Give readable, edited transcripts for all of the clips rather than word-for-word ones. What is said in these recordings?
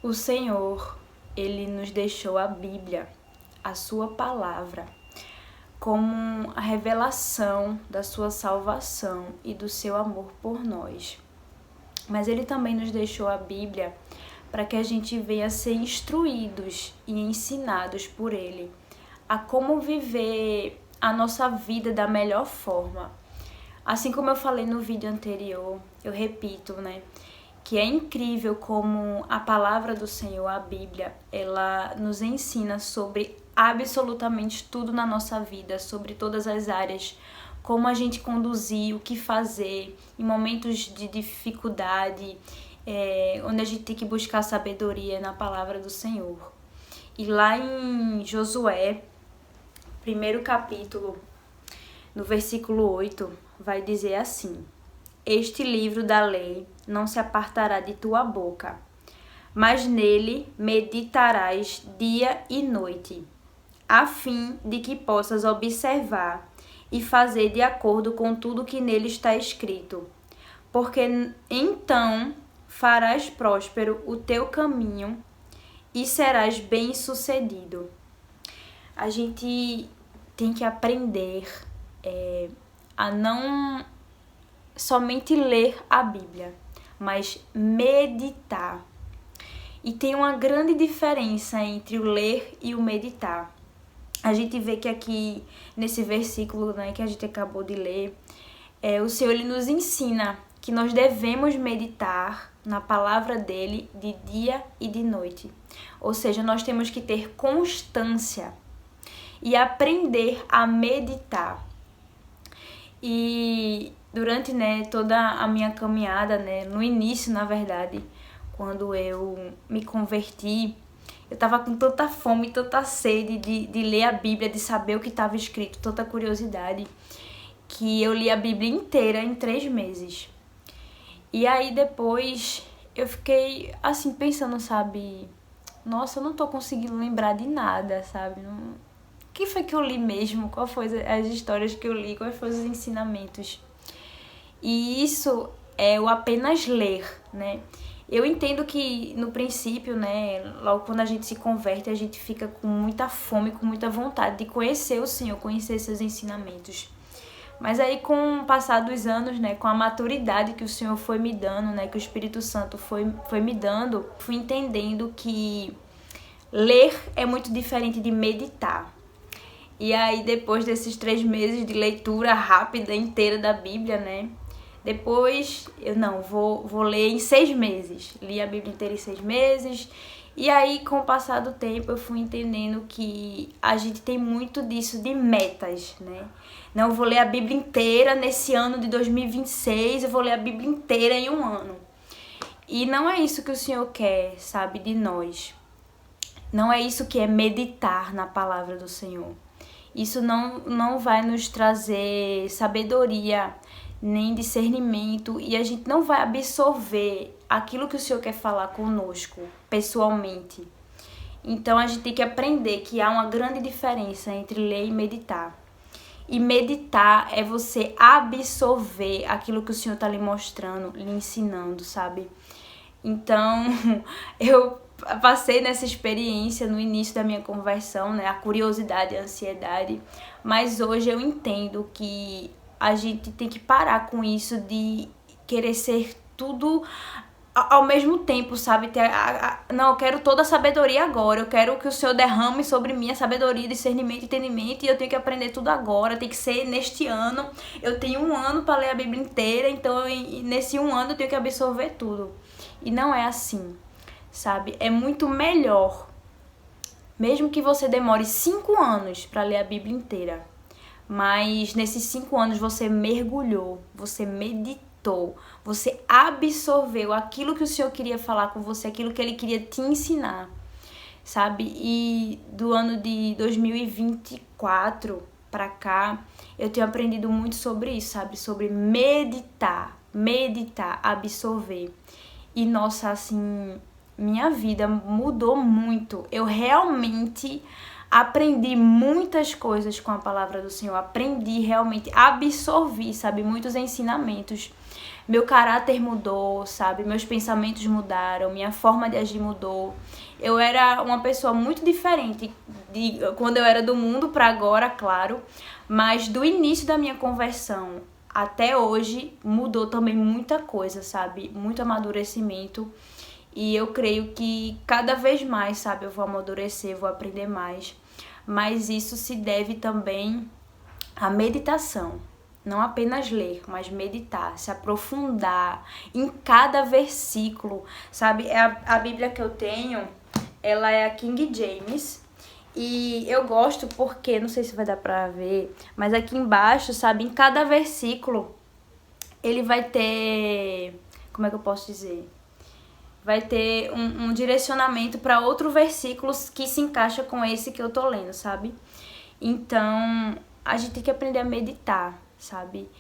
O Senhor, Ele nos deixou a Bíblia, a sua palavra, como a revelação da sua salvação e do seu amor por nós. Mas Ele também nos deixou a Bíblia para que a gente venha a ser instruídos e ensinados por Ele a como viver a nossa vida da melhor forma. Assim como eu falei no vídeo anterior, eu repito, que é incrível como a palavra do Senhor, a Bíblia, ela nos ensina sobre absolutamente tudo na nossa vida, sobre todas as áreas, como a gente conduzir, o que fazer em momentos de dificuldade, onde a gente tem que buscar sabedoria na palavra do Senhor. E lá em Josué, primeiro capítulo, no versículo 8, vai dizer assim: Este livro da lei não se apartará de tua boca, mas nele meditarás dia e noite, a fim de que possas observar e fazer de acordo com tudo que nele está escrito. Porque então farás próspero o teu caminho e serás bem-sucedido. A gente tem que aprender a não somente ler a Bíblia, mas meditar. E tem uma grande diferença entre o ler e o meditar. A gente vê que aqui nesse versículo, que a gente acabou de ler, o Senhor ele nos ensina que nós devemos meditar na palavra dele de dia e de noite. Ou seja, nós temos que ter constância e aprender a meditar. E durante toda a minha caminhada, no início, na verdade, quando eu me converti, eu estava com tanta fome, tanta sede de ler a Bíblia, de saber o que estava escrito, tanta curiosidade, que eu li a Bíblia inteira em 3 meses. E aí depois eu fiquei assim pensando, nossa, eu não tô conseguindo lembrar de nada, O que foi que eu li mesmo? Quais foram as histórias que eu li? Quais foram os ensinamentos? E isso é o apenas ler, Eu entendo que no princípio, logo quando a gente se converte, a gente fica com muita fome, com muita vontade de conhecer o Senhor, conhecer seus ensinamentos. Mas aí com o passar dos anos, com a maturidade que o Senhor foi me dando, que o Espírito Santo foi me dando, fui entendendo que ler é muito diferente de meditar. E aí depois desses 3 meses de leitura rápida, inteira da Bíblia, depois eu vou ler em 6 meses. Li a Bíblia inteira em 6 meses. E aí, com o passar do tempo, eu fui entendendo que a gente tem muito disso de metas, Não, eu vou ler a Bíblia inteira nesse ano de 2026, eu vou ler a Bíblia inteira em um ano. E não é isso que o Senhor quer, de nós. Não é isso que é meditar na palavra do Senhor. Isso não vai nos trazer sabedoria, nem discernimento, e a gente não vai absorver aquilo que o Senhor quer falar conosco, pessoalmente. Então, a gente tem que aprender que há uma grande diferença entre ler e meditar. E meditar é você absorver aquilo que o Senhor está lhe mostrando, lhe ensinando, Então, eu passei nessa experiência no início da minha conversão, a curiosidade, a ansiedade, mas hoje eu entendo que a gente tem que parar com isso de querer ser tudo ao mesmo tempo, Não, eu quero toda a sabedoria agora, eu quero que o Senhor derrame sobre mim a sabedoria, discernimento, entendimento, e eu tenho que aprender tudo agora, tem que ser neste ano, eu tenho 1 ano para ler a Bíblia inteira, então nesse 1 ano eu tenho que absorver tudo. E não é assim, É muito melhor, mesmo que você demore 5 anos para ler a Bíblia inteira, mas nesses 5 anos você mergulhou, você meditou, você absorveu aquilo que o Senhor queria falar com você, aquilo que Ele queria te ensinar, E do ano de 2024 para cá, eu tenho aprendido muito sobre isso, Sobre meditar, absorver. E nossa, minha vida mudou muito. Eu realmente aprendi muitas coisas com a palavra do Senhor. Aprendi realmente, absorvi, muitos ensinamentos. Meu caráter mudou, sabe? Meus pensamentos mudaram, minha forma de agir mudou. Eu era uma pessoa muito diferente de quando eu era do mundo para agora, claro, mas do início da minha conversão até hoje mudou também muita coisa, sabe? Muito amadurecimento. E eu creio que cada vez mais, sabe, eu vou amadurecer, vou aprender mais. Mas isso se deve também à meditação. Não apenas ler, mas meditar, se aprofundar em cada versículo, sabe? A Bíblia que eu tenho, ela é a King James. E eu gosto porque, não sei se vai dar pra ver, mas aqui embaixo, sabe, em cada versículo, ele vai ter, como é que eu posso dizer? Vai ter um direcionamento para outro versículo que se encaixa com esse que eu tô lendo, sabe? Então, a gente tem que aprender a meditar, sabe?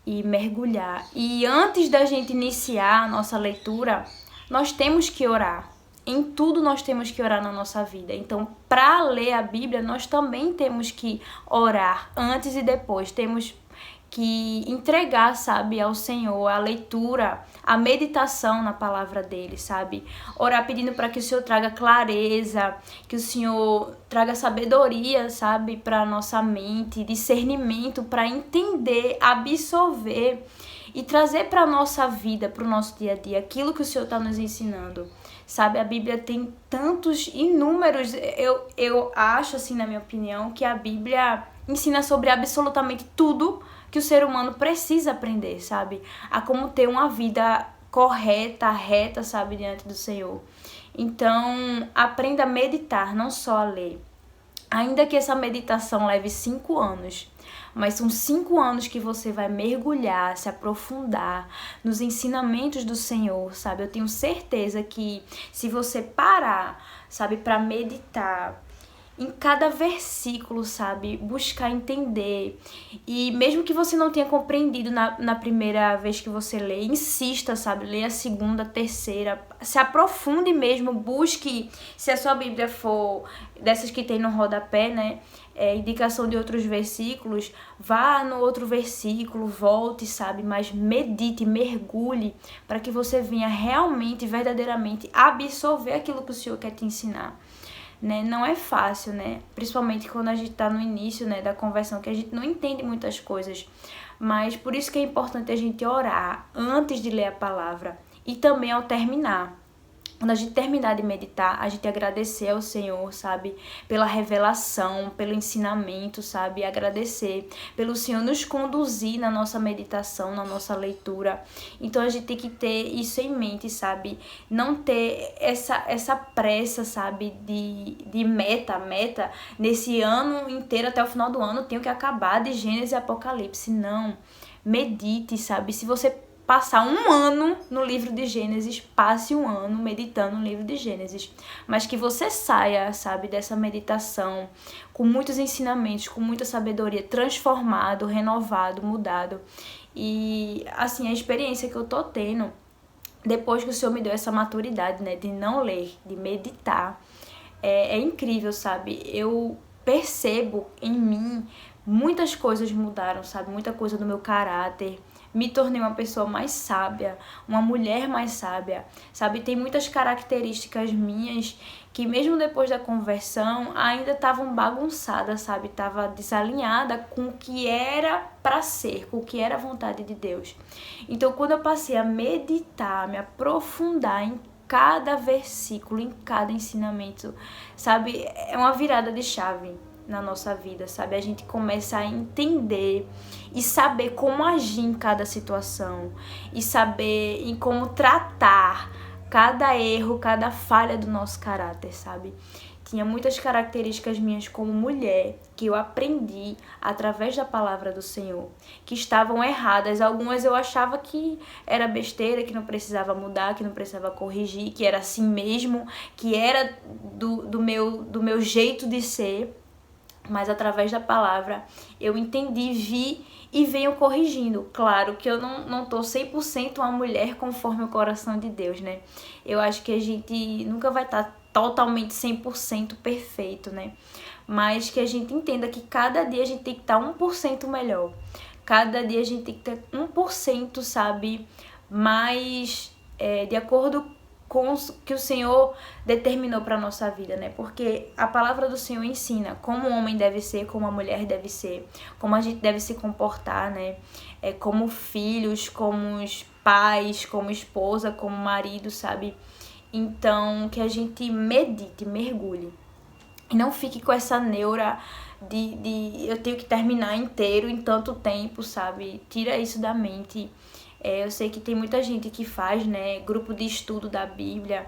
E mergulhar. E antes da gente iniciar a nossa leitura, nós temos que orar. Em tudo nós temos que orar na nossa vida. Então, para ler a Bíblia, nós também temos que orar antes e depois. Temos que entregar, sabe, ao Senhor a leitura, a meditação na palavra dele, sabe? Orar pedindo para que o Senhor traga clareza, que o Senhor traga sabedoria, sabe, para nossa mente, discernimento para entender, absorver e trazer para nossa vida, para o nosso dia a dia, aquilo que o Senhor está nos ensinando. Sabe, a Bíblia tem tantos, inúmeros, eu acho, assim, na minha opinião, que a Bíblia ensina sobre absolutamente tudo que o ser humano precisa aprender, sabe? A como ter uma vida correta, reta, sabe, diante do Senhor. Então, aprenda a meditar, não só a ler. Ainda que essa meditação leve 5 anos, mas são 5 anos que você vai mergulhar, se aprofundar nos ensinamentos do Senhor, sabe? Eu tenho certeza que se você parar, sabe, para meditar em cada versículo, sabe, buscar entender, e mesmo que você não tenha compreendido na primeira vez que você lê, insista, sabe, lê a segunda, a terceira, se aprofunde mesmo, busque, se a sua Bíblia for dessas que tem no rodapé, né, indicação de outros versículos, vá no outro versículo, volte, sabe, mas medite, mergulhe, para que você venha realmente, verdadeiramente absorver aquilo que o Senhor quer te ensinar. Né? Não é fácil, né? Principalmente quando a gente tá no início, né, da conversão, que a gente não entende muitas coisas. Mas por isso que é importante a gente orar antes de ler a palavra e também ao terminar. Quando a gente terminar de meditar, a gente agradecer ao Senhor, sabe? Pela revelação, pelo ensinamento, sabe? Agradecer pelo Senhor nos conduzir na nossa meditação, na nossa leitura. Então a gente tem que ter isso em mente, sabe? Não ter essa pressa, sabe? De meta. Nesse ano inteiro, até o final do ano, tenho que acabar de Gênesis e Apocalipse. Não. Medite, sabe? Se você passar 1 ano no livro de Gênesis, passe 1 ano meditando no livro de Gênesis. Mas que você saia, sabe, dessa meditação com muitos ensinamentos, com muita sabedoria, transformado, renovado, mudado. E, assim, a experiência que eu tô tendo, depois que o Senhor me deu essa maturidade, né, de não ler, de meditar, é incrível, sabe? Eu percebo em mim, muitas coisas mudaram, sabe? Muita coisa do meu caráter. Me tornei uma pessoa mais sábia, uma mulher mais sábia, sabe? Tem muitas características minhas que mesmo depois da conversão ainda estavam bagunçadas, sabe? Tava desalinhada com o que era para ser, com o que era a vontade de Deus. Então, quando eu passei a meditar, me aprofundar em cada versículo, em cada ensinamento, sabe? É uma virada de chave na nossa vida, sabe? A gente começa a entender e saber como agir em cada situação e saber em como tratar cada erro, cada falha do nosso caráter, sabe? Tinha muitas características minhas como mulher que eu aprendi através da palavra do Senhor, que estavam erradas. Algumas eu achava que era besteira, que não precisava mudar, que não precisava corrigir, que era assim mesmo, que era do meu jeito de ser. Mas através da palavra eu entendi, vi e venho corrigindo. Claro que eu não tô 100% uma mulher conforme o coração de Deus, né? Eu acho que a gente nunca vai estar totalmente 100% perfeito, né? Mas que a gente entenda que cada dia a gente tem que estar 1% melhor. Cada dia a gente tem que ter 1%, sabe, mas de acordo com o que o Senhor determinou para a nossa vida, né? Porque a palavra do Senhor ensina como o homem deve ser, como a mulher deve ser, como a gente deve se comportar, né? Como filhos, como pais, como esposa, como marido, sabe? Então, que a gente medite, mergulhe. E não fique com essa neura de eu tenho que terminar inteiro em tanto tempo, sabe? Tira isso da mente. Eu sei que tem muita gente que faz, né, grupo de estudo da Bíblia,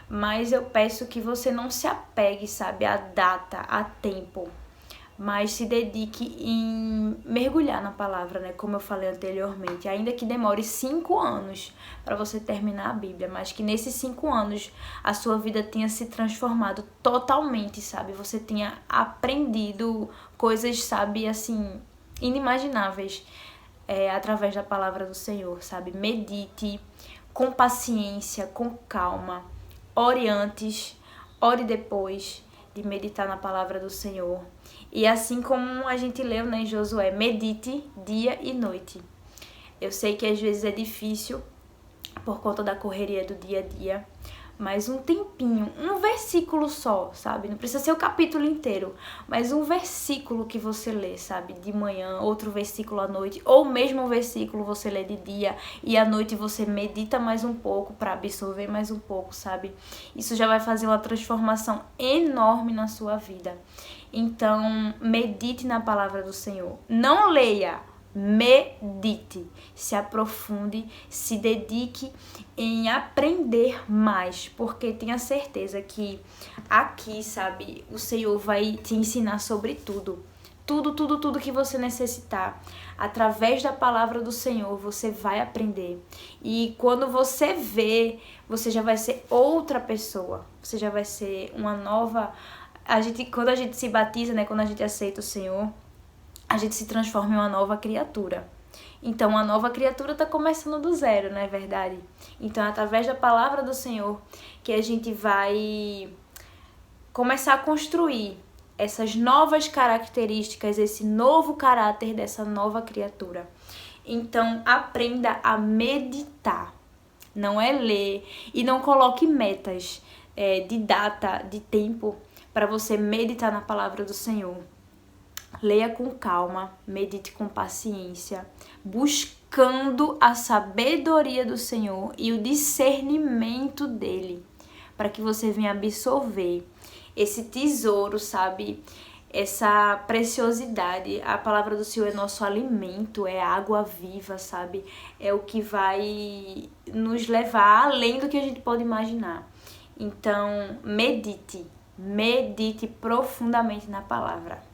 mas eu peço que você não se apegue, sabe, a data, a tempo, mas se dedique em mergulhar na palavra, né, como eu falei anteriormente, ainda que demore 5 anos para você terminar a Bíblia, mas que nesses 5 anos a sua vida tenha se transformado totalmente, sabe, você tenha aprendido coisas, sabe, assim, inimagináveis, através da palavra do Senhor, sabe? Medite com paciência, com calma. Ore antes, ore depois de meditar na palavra do Senhor. E assim como a gente leu, né, em Josué, medite dia e noite. Eu sei que às vezes é difícil por conta da correria do dia a dia, mas um tempinho, um versículo só, sabe? Não precisa ser o capítulo inteiro, mas um versículo que você lê, sabe? De manhã, outro versículo à noite, ou mesmo um versículo você lê de dia e à noite você medita mais um pouco para absorver mais um pouco, sabe? Isso já vai fazer uma transformação enorme na sua vida. Então, medite na palavra do Senhor. Não leia, medite, se aprofunde, se dedique em aprender mais, porque tenha certeza que aqui, sabe, o Senhor vai te ensinar sobre tudo. Tudo que você necessitar. Através da palavra do Senhor, você vai aprender. E quando você vê, você já vai ser outra pessoa. Você já vai ser uma nova... Quando a gente se batiza, né, quando a gente aceita o Senhor, a gente se transforma em uma nova criatura. Então, a nova criatura está começando do zero, não é verdade? Então, é através da palavra do Senhor que a gente vai começar a construir essas novas características, esse novo caráter dessa nova criatura. Então, aprenda a meditar. Não é ler. E não coloque metas de data, de tempo, para você meditar na palavra do Senhor. Leia com calma, medite com paciência, buscando a sabedoria do Senhor e o discernimento dele, para que você venha absorver esse tesouro, sabe? Essa preciosidade. A palavra do Senhor é nosso alimento, é água viva, sabe? É o que vai nos levar além do que a gente pode imaginar. Então, medite profundamente na palavra.